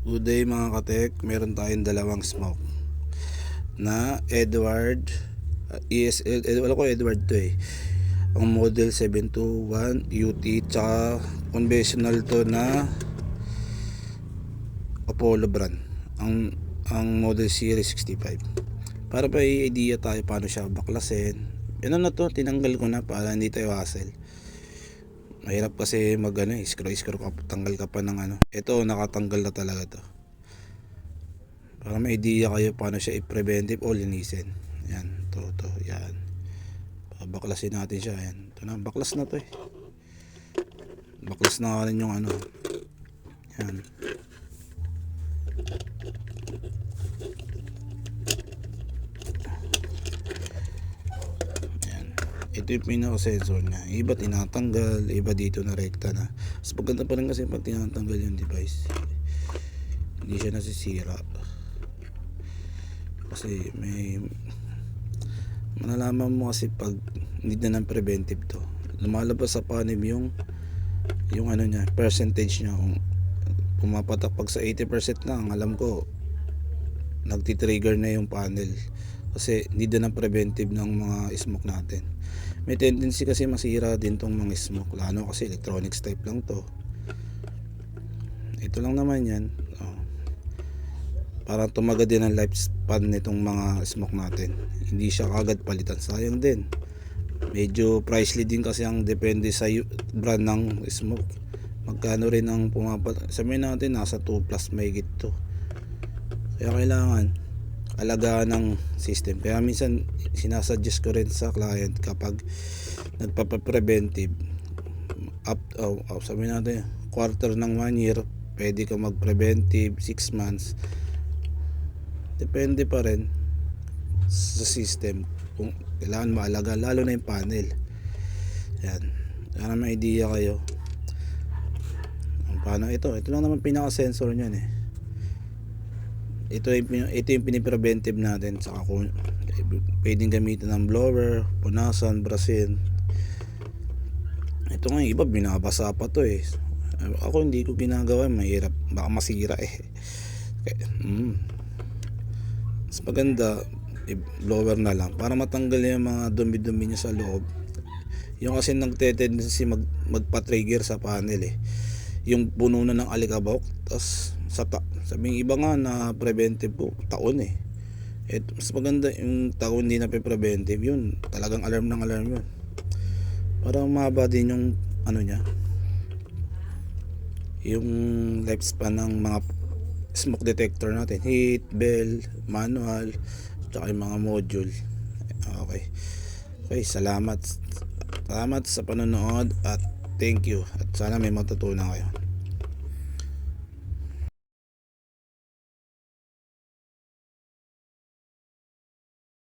Good day mga katek, meron tayong dalawang smoke na Edward ESL, wala ko Edward to eh. Ang model 721 UT tsaka conventional to na Apollo brand. Ang model series 65. Para pa idea tayo paano siya baklasin. Ano na to, tinanggal ko na para hindi tayo hassle. Mahirap kasi mag screw ka, tanggal ka pa ng Ito nakatanggal na talaga to. Para may idea kayo paano siya i-preventive o linisin. Yan, to, yan. Baklasin natin siya, yan. Ito na, baklas na to eh. Baklas na rin yung Yan. Ito yung pinaka-sensor niya. Iba tinatanggal, iba dito na rekta na. Mas maganda pa rin kasi pag tinatanggal yung device. Hindi siya nasisira. Kasi may malalaman mo kasi pag hindi na ng preventive to. Lumalabas sa panel yung niya, percentage niya. Kung pumapatak pag sa 80% na, ang alam ko nagti-trigger na yung panel. Kasi hindi na ng preventive ng mga smoke natin. May tendency kasi masira din tong mga smoke, lalo kasi electronics type lang to. Ito lang naman yan. Para tumagal din ang lifespan nitong mga smoke natin. Hindi siya kagad palitan, sayang din. Medyo pricey din kasi ang depende sa brand ng smoke. Magkano rin ang sabihin natin nasa 2 plus may to. Kaya kailangan alagaan ng system. Kaya minsan sinasuggest ko rin sa client kapag nagpapa-preventive sabihin natin quarter ng 1 year, pwede ka mag-preventive 6 months. Depende pa rin sa system kung kailangan maalaga, lalo na yung panel. Yan, para may idea kayo paano ito lang naman pinaka-sensor niyan eh. Ito yung pinipreventive natin. Saka kung pwedeng gamitin ng blower, punasan, brasin. Ito nga iba binabasa pa to eh. Ako hindi ko ginagawa, mahirap, baka masira eh. Mas maganda blower na lang para matanggal yung mga dumi-dumi niya sa loob. Yung kasi nagte-tendency magpa-trigger sa panel eh. Yung puno na ng alikabok, tas sabing iba nga na preventive po taon eh. Mas maganda yung taon hindi na preventive, yun talagang alarm yun. Para mahaba din yung niya, yung lifespan ng mga smoke detector natin, heat, bell, manual, tsaka yung mga module. Okay, salamat sa panonood at thank you, at sana may matutunan kayo.